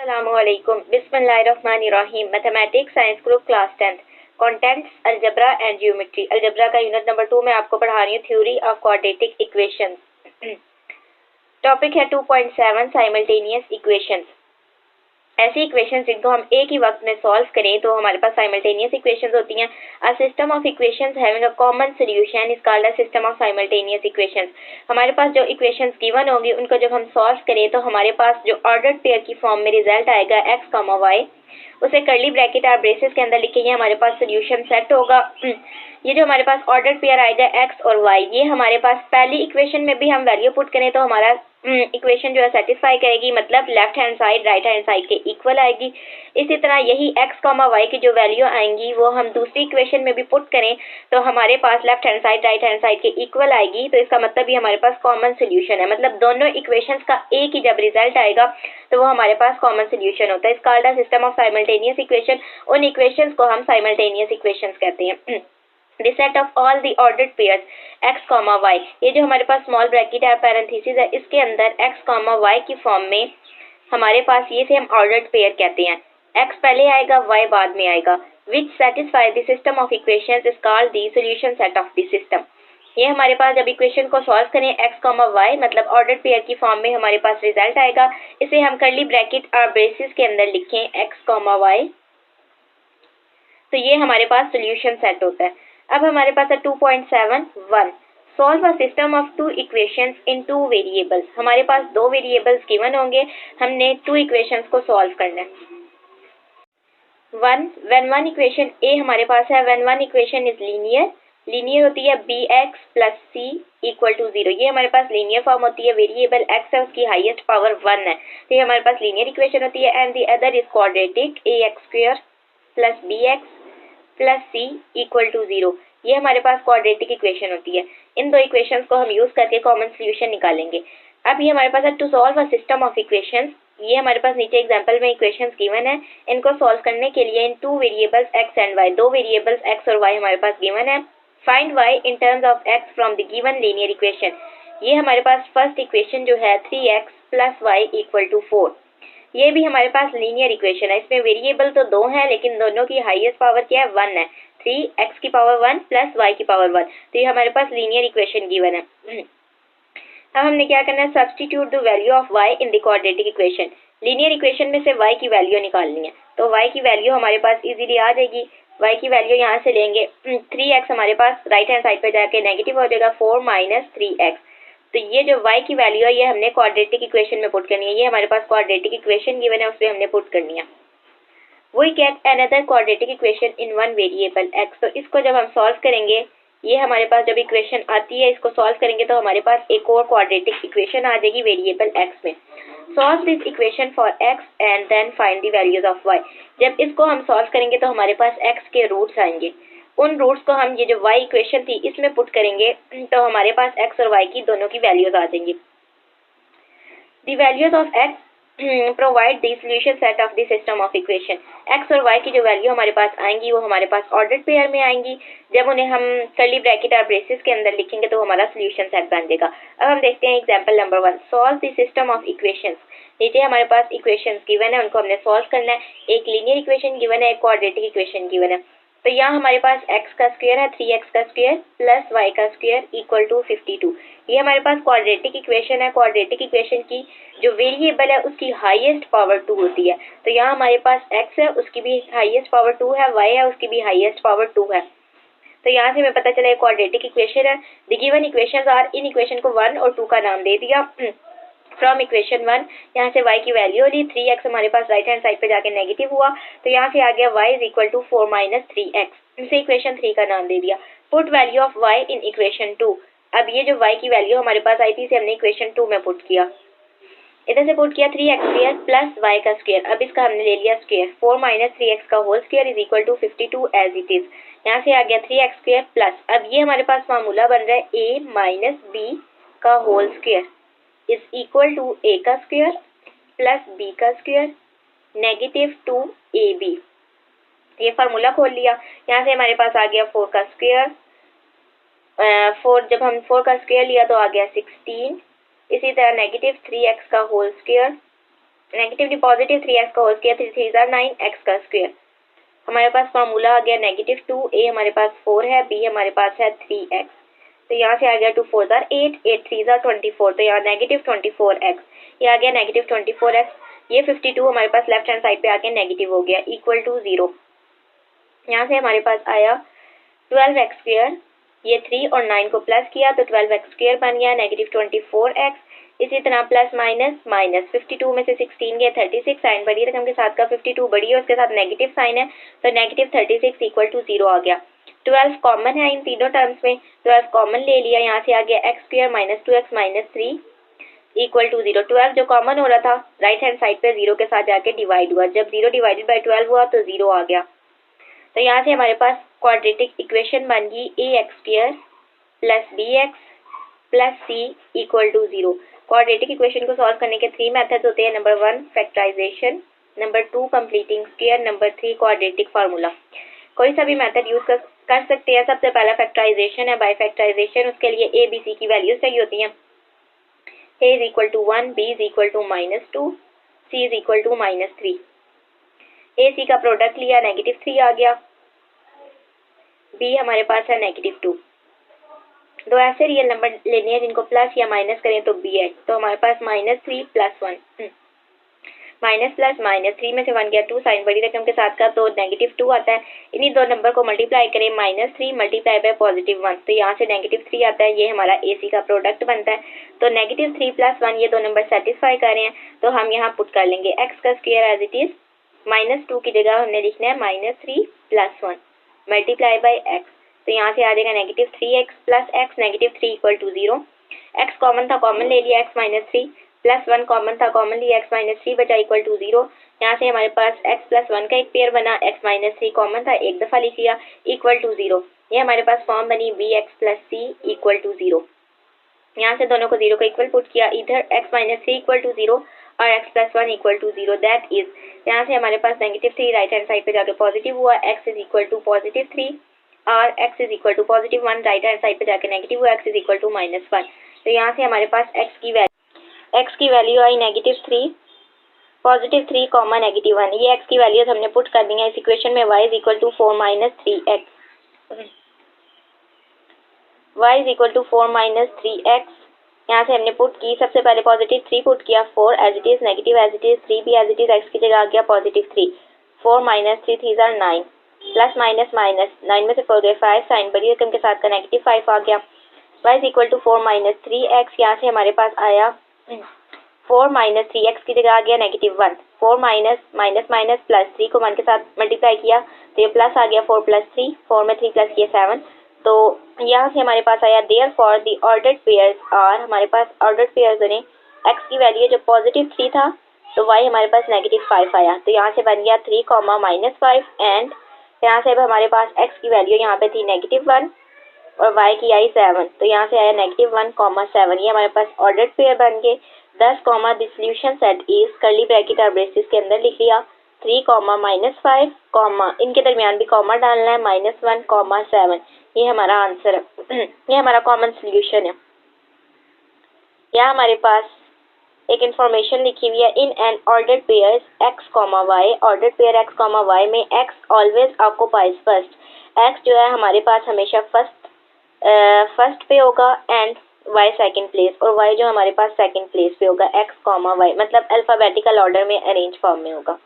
Assalamualaikum. Bismillahirrahmanirrahim. Mathematics Science Group Class 10th. Contents Algebra and Geometry. Algebra का unit number 2 में आपको पढ़ा रही हूँ theory of quadratic equations. Topic है 2.7 साइमल्टेनियस इक्वेशंस. ऐसी इक्वेशंस जिनको हम एक ही वक्त में सॉल्व करें तो हमारे पास साइमल्टेनियस इक्वेशंस होती हैं. अ system of equations having a common solution is called a system of simultaneous equations. हमारे पास जो इक्वेशंस गिवन होंगी उनको जब हम सॉल्व करें तो हमारे पास जो ऑर्डर्ड पेयर की फॉर्म में रिजल्ट आएगा x, y, उसे कर्ली ब्रैकेट और ब्रेसेस के अंदर लिखेंगे. हमारे पास सोल्यूशन सेट होगा. ये जो हमारे पास ऑर्डर्ड पेयर आएगा x और y, ये हमारे पास पहली इक्वेशन में भी हम वैल्यू पुट करें तो हमारा इक्वेशन जो है सेटिस्फाई करेगी, मतलब left hand side right hand side के इक्वल आएगी. इसी तरह यही x, y की जो वैल्यू आएंगी वो हम दूसरी इक्वेशन में भी पुट करें तो हमारे पास left hand side right hand side के इक्वल आएगी. तो इसका मतलब ये हमारे पास कॉमन सोल्यूशन है, मतलब दोनों इक्वेशंस का एक ही जब रिजल्ट आएगा तो वो हमारे पास कॉमन सोल्यूशन होता है. इस called a system of simultaneous equation. उन इक्वेशंस को हम साइमल्टेनियस इक्वेशंस कहते हैं. The set of all the ordered pairs x, y. ये जो हमारे पास स्मॉल ब्रैकेट है पैरेंथेसिस है, इसके अंदर x, y की फॉर्म में हमारे पास ये से हम ऑर्डर्ड पेयर कहते हैं. x पहले आएगा, y बाद में आएगा. Which satisfy the system of equations is called the solution set of the system. ये हमारे पास जब इक्वेशन को सॉल्व करें x, y मतलब ऑर्डर्ड पेयर की फॉर्म में हमारे पास रिजल्ट आएगा. इसे हम कर्ली ब्रैकेट और ब्रेसेस के अंदर लिखें x, y, तो ये हमारे पास सोल्यूशन सेट होता है. अब हमारे पास है 2.7.1 solve a system of two equations in two variables. हमारे पास दो वेरिएबल्स गिवन होंगे, हमने टू इक्वेशंस को सॉल्व करना है. व्हेन वन इक्वेशन ए हमारे पास है, when one equation is linear होती है bx plus c equal to 0. ये हमारे पास लीनियर फॉर्म होती है. वेरिएबल x है, उसकी हाईएस्ट पावर 1 है, तो ये हमारे पास लीनियर इक्वेशन होती है. And the other is quadratic ax² plus bx plus c equal to 0. ये हमारे पास क्वाड्रेटिक इक्वेशन होती है. इन दो इक्वेशंस को हम यूज करके कॉमन सोल्यूशन निकालेंगे. अब ये हमारे पास है to solve a system of equations. ये हमारे पास नीचे एग्जांपल में इक्वेशंस गिवन है. इनको सॉल्व करने के लिए in two variables x and y, दो वेरिएबल्स x और y हमारे पास गिवन है. Find y in terms of x from the given linear equation. ये हमारे पास फर्स्ट इक्वेशन जो है 3x plus y equal to 4. ये भी हमारे पास लीनियर इक्वेशन है. इसमें वेरिएबल तो दो हैं लेकिन दोनों की हाईएस्ट पावर क्या है, 1 है. 3x की पावर 1 प्लस y की पावर 1, तो ये हमारे पास लीनियर इक्वेशन गिवन है. अब हमने क्या करना है, substitute the value of y in the quadratic equation. Linear equation में से y की वैल्यू निकालनी है, तो y की वैल्यू हमारे पास इजीली आ जाएगी. y की वैल्यू यहाँ से लेंगे, 3x हमारे पास राइट हैंड साइड पे जाके नेगेटिव हो जाएगा, 4 माइनस 3x. तो ये जो y की वैल्यू है ये हमने क्वाड्रेटिक इक्वेशन में पुट करनी है. ये हमारे पास क्वाड्रेटिक इक्वेशन गिवन है, उसमें हमने पुट करनी है. We get another quadratic equation in one variable x. तो इसको जब हम सॉल्व करेंगे, ये हमारे पास जब इक्वेशन आती है इसको सॉल्व करेंगे तो हमारे पास एक और क्वाड्रेटिक इक्वेशन आ जाएगी वेरिएबल x में. Solve this equation for x and then find the values of y. जब इसको हम सॉल्व करेंगे तो हमारे पास x के रूट्स आएंगे. उन रूट्स को हम ये जो y इक्वेशन थी इसमें पुट करेंगे तो हमारे पास x और y की दोनों की वैल्यूज आ जाएंगी. The values of x provide the solution set of the system of equation. x और y की जो वैल्यू हमारे पास आएंगी वो हमारे पास ऑर्डर्ड पेयर में आएंगी. जब उन्हें हम कर्ली ब्रैकेट और ब्रेसेस के अंदर लिखेंगे तो हमारा सॉल्यूशन सेट बन जाएगा. अब हम देखते हैं example number 1. Solve the system of equations. नीचे हमारे पास इक्वेशंस गिवन है, उनको हमने सॉल्व करना है. एक लीनियर इक्वेशन गिवन है, एक क्वाड्रेटिक इक्वेशन गिवन है. तो यहाँ हमारे पास x का स्क्वायर है, 3x का स्क्वायर प्लस y का स्क्वायर इक्वल टू 52. ये हमारे पास क्वाड्रेटिक इक्वेशन है. क्वाड्रेटिक इक्वेशन की जो वेरिएबल है उसकी हाईएस्ट पावर 2 होती है. तो यहाँ हमारे पास x है, उसकी भी हाईएस्ट पावर 2 है, y है, उसकी भी हाईएस्ट पावर 2 है. तो यहाँ से हमें पता चला क्वाड्रेटिक इक्वेशन है. द गिवन इक्वेशंस आर, इन इक्वेशन को 1 और 2 का नाम दे दिया. फ्रॉम इक्वेशन 1 यहाँ से y की वैल्यू ली, 3x हमारे पास राइट हैंड साइड पे जाके नेगेटिव हुआ, तो यहाँ से आ गया y is equal to 4 minus 3x. इसे इक्वेशन 3 का नाम दे दिया. Put value of y in equation 2. अब ये जो y की वैल्यू हमारे पास आई थी इसे हमने इक्वेशन 2 में पुट किया. इधर से पुट किया 3x स्क्वायर प्लस y का स्क्वायर. अब इसका हमने ले लिया स्क्वायर, 4 माइनस 3x का whole square is equal to 52 as it is. यहाँ से आ गया 3x स्क्वायर प्लस, अब ये हमारे पास फार्मूला बन रहा है a माइनस b का whole square is equal to a का स्क्वायर प्लस b का स्क्वायर नेगेटिव 2ab. ये फार्मूला खोल लिया. यहाँ से हमारे पास आ गया 4 का स्क्वायर. 4 जब हम 4 का स्क्वायर लिया तो आ गया 16. इसी तरह नेगेटिव 3x का whole square negatively positive 3x का होल स्क्वायर, 3 3 9 x का स्क्वायर। हमारे पास फार्मूला आ गया -2, a हमारे पास 4 है, b हमारे पास है 3x। तो यहाँ से आ गया 2 4 8, 8 3 24, तो यहाँ -24x, ये आ गया -24x। ये 52 हमारे पास लेफ्ट हैंड साइड पे आके नेगेटिव हो गया, इक्वल टू 0। यहाँ से हमारे पास आया 12x स्क्वायर, ये 3 और 9 को प्लस किया तो 12x स्क्वायर बन गया -24x। इसी तरह प्लस माइनस माइनस, 52 में से 16 गया 36, साइन बड़ी रकम के साथ का 52 बड़ी है उसके साथ नेगेटिव साइन है, तो -36 इक्वल टू 0 आ गया। 12 कॉमन है इन तीनों टर्म्स में, 12 कॉमन ले लिया, यहाँ से आ गया x square -2x -3 equal to 0। 12 जो कॉमन हो रहा था राइट हैंड साइड पे 0 के साथ जाके डिवाइड हुआ, जब 0 डिवाइडेड बाई 12 हुआ तो 0 आ गया। तो यहाँ से हमारे पास क्वाड्रेटिक इक्वेशन बन गई ax square plus bx plus c equal to 0। Quadratic equation को सॉल्व करने के 3 मेथड्स होते हैं। Number 1 factorisation, number 2 completing square, number 3 quadratic formula. कोई सा भी मेथड यूज कर सकते हैं। सबसे पहला फैक्टराइजेशन है, बाय फैक्टराइजेशन उसके लिए a b c की वैल्यूज चाहिए होती हैं। a is equal to 1, b is equal to -2, c is equal to -3। a c का प्रोडक्ट लिया -3 आ गया, b हमारे पास है -2। दो ऐसे रियल नंबर लेने हैं जिनको प्लस या माइनस करें तो b है, तो हमारे पास -3 + 1 माइनस प्लस -3 में से 1 गया 2, साइन बड़ी रकम के साथ का तो -2 आता है। इन्हीं दो नंबर को मल्टीप्लाई करें, -3 मल्टीप्लाई बाय +1, तो यहाँ से -3 आता है, ये हमारा AC का प्रोडक्ट बनता है। तो -3 + 1 ये दो नंबर सेटिस्फाई कर रहे हैं, तो हम यहाँ पुट कर लेंगे x का स्क्वायर एज इट इज, -2 की जगह हमने लिखना है -3 + 1 मल्टीप्लाई बाय x। तो यहाँ से आ जाएगा -3x + x, -3 equal to 0। x common था, कॉमन ले लिया, x -3 + 1 कॉमन था, कॉमन लिया, x -3 बचा इक्वल टू 0। यहाँ से हमारे पास x + 1 का एक पेयर बना, x -3 कॉमन था, एक दफ़ा लिख लिया, इक्वल टू 0। ये हमारे पास फॉर्म बनी bx + c इक्वल टू 0। यहाँ से दोनों को 0 को इक्वल पुट किया, इधर x -3 इक्वल टू 0 और x + 1 equal to 0, that is यहाँ से हमारे पास -3 राइट हैंड साइड पे जाके पॉजिटिव हुआ, x इज इक्वल टू +3 और x is equal to +1 right hand side पे जाके नेगेटिव हुआ, x इज इक्वल टू -1। तो यहाँ से हमारे पास x की वैल्यू आई -3, +3, -1। ये x की वैल्यूज हमने पुट कर दी है इस इक्वेशन में। y is equal to 4 - 3x, y is equal to 4 - 3x। यहाँ से हमने पुट की, सबसे पहले +3 पुट किया, 4 as it is, negative as it is, 3 भी एज इट इज, x की जगह आ गया +3, 4 - 3 3 9, प्लस माइनस माइनस, 9 में से 4 गए 5, साइन बड़ी रकम के साथ का -5 आ गया। y is equal to 4 - 3x, यहाँ से हमारे पास आया 4 - 3x की जगह आ गया -1, 4 माइनस माइनस माइनस प्लस 3 को 1 के साथ मल्टीप्लाई किया तो ये प्लस आ गया, 4 + 3, 4 में 3 प्लस किया 7। तो यहाँ से हमारे पास आया therefore the ordered pairs are, हमारे पास ऑर्डर्ड पेयर्स ने x की वैल्यू जो +3 था तो y हमारे पास -5 आया, तो यहाँ से बन गया 3, -5 एंड यहाँ से अब हमारे पास x की वैल्यू यहाँ पे थी -1 और y की आई 7, तो यहाँ से आया -1, 7। ये हमारे पास ऑर्डर्ड पेयर बन गए। 10, the solution set is, curly bracket और ब्रेसेस के अंदर लिख लिया 3, -5, इनके दरमियान भी कॉमा डालना है, -1, 7। ये हमारा आंसर है, ये हमारा कॉमन सॉल्यूशन है। यहाँ हमारे पास एक इंफॉर्मेशन लिखी हुई है, in an ordered pairs x, y, ordered pair x, y में x always occupies first, x जो है हमारे पास हमेशा फर्स्ट पे होगा एंड y सेकंड प्लेस, और y जो हमारे पास सेकंड प्लेस पे होगा, x, y मतलब अल्फाबेटिकल ऑर्डर में अरेंज फॉर्म में होगा।